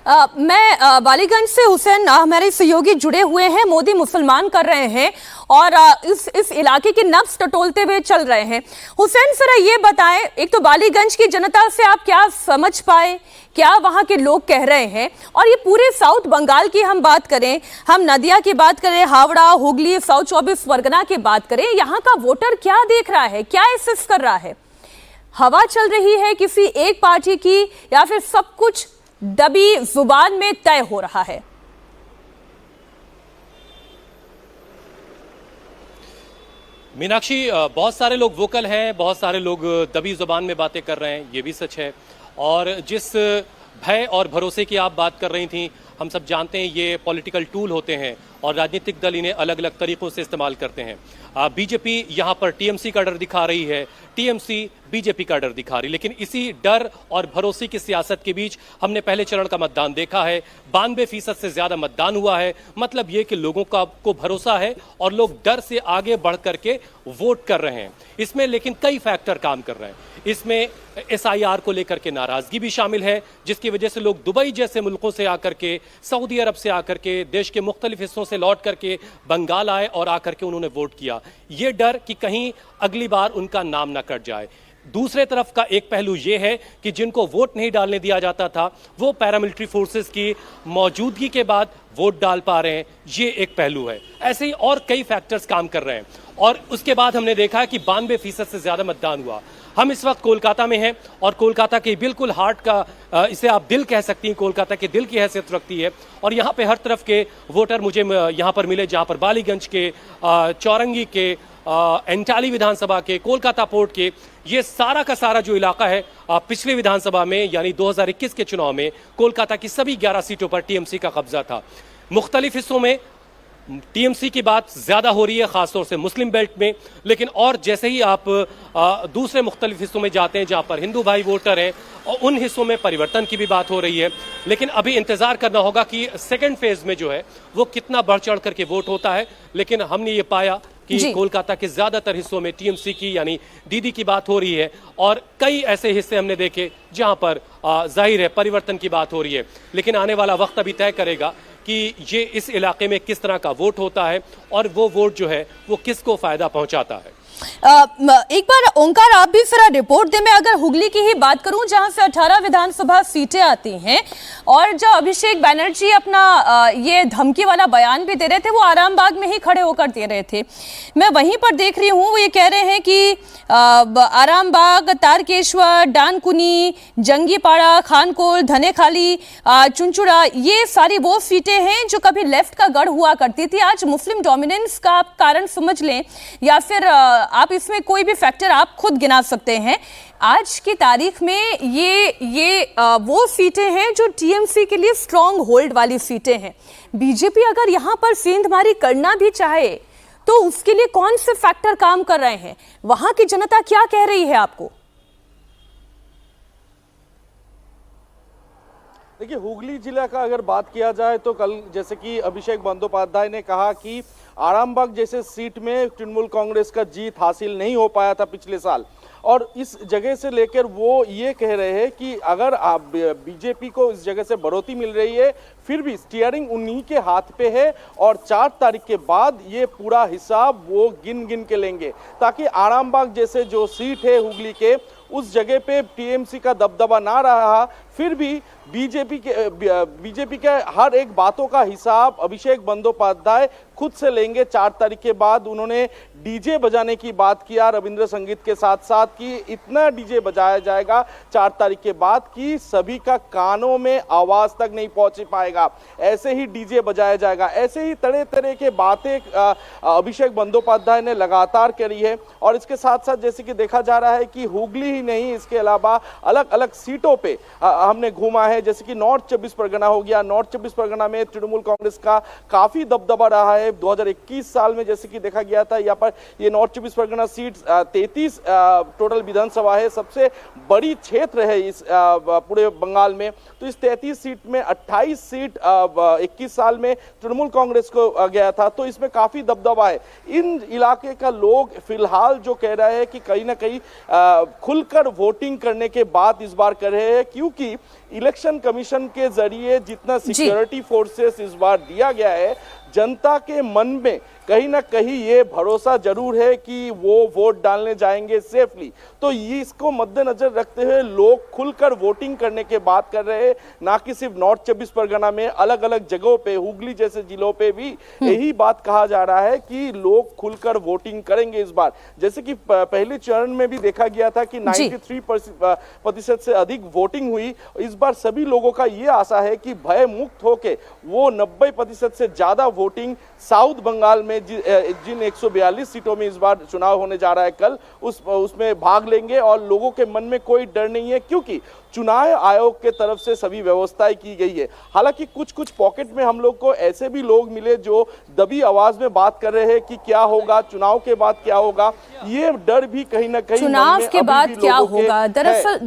मैं बालीगंज से हुसैन हमारे सहयोगी जुड़े हुए हैं। मोदी मुसलमान कर रहे हैं और इस इलाके के नब्ज टटोलते हुए चल रहे हैं। हुसैन जरा ये बताएं, एक तो बालीगंज की जनता से आप क्या समझ पाए, क्या वहां के लोग कह रहे हैं, और ये पूरे साउथ बंगाल की हम बात करें, हम नदिया की बात करें, हावड़ा, हुगली, साउथ 24 परगना की बात करें, यहाँ का वोटर क्या देख रहा है, क्या एसेस कर रहा है? हवा चल रही है किसी एक पार्टी की या फिर सब कुछ दबी जुबान में तय हो रहा है? मीनाक्षी, बहुत सारे लोग वोकल हैं, बहुत सारे लोग दबी जुबान में बातें कर रहे हैं, ये भी सच है। और जिस भय और भरोसे की आप बात कर रही थी, हम सब जानते हैं ये पॉलिटिकल टूल होते हैं और राजनीतिक दल इन्हें अलग अलग तरीकों से इस्तेमाल करते हैं। बीजेपी यहाँ पर टीएमसी का डर दिखा रही है, टीएमसी बीजेपी का डर दिखा रही, लेकिन इसी डर और भरोसे की सियासत के बीच हमने पहले चरण का मतदान देखा है। 92% से ज्यादा मतदान हुआ है। मतलब ये कि लोगों को भरोसा है और लोग डर से आगे बढ़ करके वोट कर रहे हैं। इसमें लेकिन कई फैक्टर काम कर रहे हैं। इसमें SIR को लेकर के नाराजगी भी शामिल है, जिसकी वजह से लोग दुबई जैसे मुल्कों से आकर के, सऊदी अरब से आकर के, देश के मुख्तलिफ हिस्सों से लौट करके बंगाल आए और आकर के उन्होंने वोट किया। ये डर कि कहीं अगली बार उनका नाम ना कट जाए। दूसरे तरफ का एक पहलू यह है कि जिनको वोट नहीं डालने दिया जाता था, वो पैरामिलिट्री फोर्सेस की मौजूदगी के बाद वोट डाल पा रहे हैं। ये एक पहलू है। ऐसे ही और कई फैक्टर्स काम कर रहे हैं। और उसके बाद हमने देखा कि 92% से ज्यादा मतदान हुआ। हम इस वक्त कोलकाता में हैं और कोलकाता के बिल्कुल हार्ट का, इसे आप दिल कह सकती हैं, कोलकाता के दिल की हैसियत रखती है। और यहाँ पे हर तरफ के वोटर मुझे यहाँ पर मिले, जहाँ पर बालीगंज के, चौरंगी के, एंटाली विधानसभा के, कोलकाता पोर्ट के, ये सारा का सारा जो इलाका है, पिछले विधानसभा में यानी 2021 के चुनाव में कोलकाता की सभी 11 सीटों पर टीएमसी का कब्जा था। मुख्तलिफ हिस्सों में टीएमसी की बात ज्यादा हो रही है, खासतौर से मुस्लिम बेल्ट में। लेकिन और जैसे ही आप दूसरे मुख्तलिफ हिस्सों में जाते हैं जहां पर हिंदू भाई वोटर हैं, और उन हिस्सों में परिवर्तन की भी बात हो रही है। लेकिन अभी इंतजार करना होगा कि सेकेंड फेज में जो है वो कितना बढ़ चढ़ करके वोट होता है। लेकिन हमने ये पाया कि कोलकाता के ज्यादातर हिस्सों में टीएमसी की यानी दीदी की बात हो रही है, और कई ऐसे हिस्से हमने देखे जहां पर जाहिर है परिवर्तन की बात हो रही है। लेकिन आने वाला वक्त अभी तय करेगा कि ये इस इलाके में किस तरह का वोट होता है और वो वोट जो है वो किसको फायदा पहुंचाता है। एक बार ओंकार आप भी जरा रिपोर्ट दे। मैं अगर हुगली की ही बात करूं, जहां से 18 विधानसभा सीटें आती हैं, और जो अभिषेक बैनर्जी अपना ये धमकी वाला बयान भी दे रहे थे, वो आरामबाग में ही खड़े होकर दे रहे थे। मैं वहीं पर देख रही हूं, वो ये कह रहे हैं कि आरामबाग, तारकेश्वर, डानकुनी, जंगीपाड़ा, खानकोल, धनेखाली, चुनचुड़ा, ये सारी वो सीटें हैं जो कभी लेफ्ट का गढ़ हुआ करती थी। आज मुस्लिम डोमिनेंस का आप कारण समझ लें या फिर आप इसमें कोई भी फैक्टर आप खुद गिना सकते हैं। आज की तारीख में ये वो सीटें हैं जो टीएमसी के लिए स्ट्रॉन्ग होल्ड वाली सीटें हैं। बीजेपी अगर यहां पर सेंधमारी करना भी चाहे तो उसके लिए कौन से फैक्टर काम कर रहे हैं? वहां की जनता क्या कह रही है आपको? देखिए, हुगली जिला का अगर बात किया जाए तो कल जैसे कि अभिषेक बंदोपाध्याय ने कहा कि आरामबाग जैसे सीट में तृणमूल कांग्रेस का जीत हासिल नहीं हो पाया था पिछले साल, और इस जगह से लेकर वो ये कह रहे हैं कि अगर बीजेपी को इस जगह से बढ़ोतरी मिल रही है, फिर भी स्टीयरिंग उन्हीं के हाथ पे है, और 4 तारीख के बाद ये पूरा हिसाब वो गिन गिन के लेंगे, ताकि आरामबाग जैसे जो सीट है हुगली के, उस जगह पे टीएमसी का दबदबा ना रहा, फिर भी बीजेपी के हर एक बातों का हिसाब अभिषेक बंदोपाध्याय खुद से लेंगे। 4 तारीख के बाद उन्होंने डीजे बजाने की बात किया रविंद्र संगीत के साथ साथ, कि इतना डीजे बजाया जाएगा 4 तारीख के बाद कि सभी का कानों में आवाज तक नहीं पहुंच पाएगा। ऐसे ही डीजे बजाया जाएगा। ऐसे ही तरह तरह के बातें अभिषेक बंदोपाध्याय ने लगातार करी है। और इसके साथ साथ जैसे कि देखा जा रहा है कि हुगली ही नहीं, इसके अलावा अलग अलग सीटों पे हमने घूमा है, जैसे कि नॉर्थ 24 परगना हो गया। नॉर्थ 24 परगना में तृणमूल कांग्रेस का काफी दबदबा रहा है। 2021 साल में जैसे कि देखा गया था, यहाँ पर ये नॉर्थ 24 परगना सीट 33 टोटल विधानसभा है, सबसे बड़ी क्षेत्र है इस पूरे बंगाल में। तो इस 33 सीट में 28 सीट 21 साल में तृणमूल कांग्रेस को गया था, तो इसमें काफी दबदबा है। इन इलाके का लोग फिलहाल जो कह रहा है कि कहीं ना कहीं खुलकर वोटिंग करने के बाद इस बार कर रहे हैं, क्योंकि इलेक्शन कमीशन के जरिए जितना सिक्योरिटी फोर्सेस इस बार दिया गया है, जनता के मन में कहीं ना कहीं ये भरोसा जरूर है कि वो वोट डालने जाएंगे सेफली। तो ये इसको मद्देनजर रखते हुए लोग खुलकर वोटिंग करने की बात कर रहे हैं, ना कि सिर्फ नॉर्थ 24 परगना में, अलग अलग जगहों पे, हुगली जैसे जिलों पे भी यही बात कहा जा रहा है कि लोग खुलकर वोटिंग करेंगे इस बार। जैसे कि पहले चरण में भी देखा गया था कि 93% से अधिक वोटिंग हुई। इस बार सभी लोगों का ये आशा है कि भय मुक्त होके वो 90% से ज्यादा वोटिंग साउथ बंगाल में जिन 142 सीटों में इस बार चुनाव होने जा रहा है कल, उसमें भाग लेंगे और लोगों के मन में कोई डर नहीं है, क्योंकि चुनाव आयोग के तरफ से सभी व्यवस्थाएं की गई है। हालांकि कुछ पॉकेट में हम लोग को ऐसे भी लोग मिले जो दबी आवाज में बात कर रहे हैं कि क्या होगा चुनाव के बाद, क्या होगा, ये डर भी कहीं ना कहीं चुनाव के बाद क्या होगा। दरअसल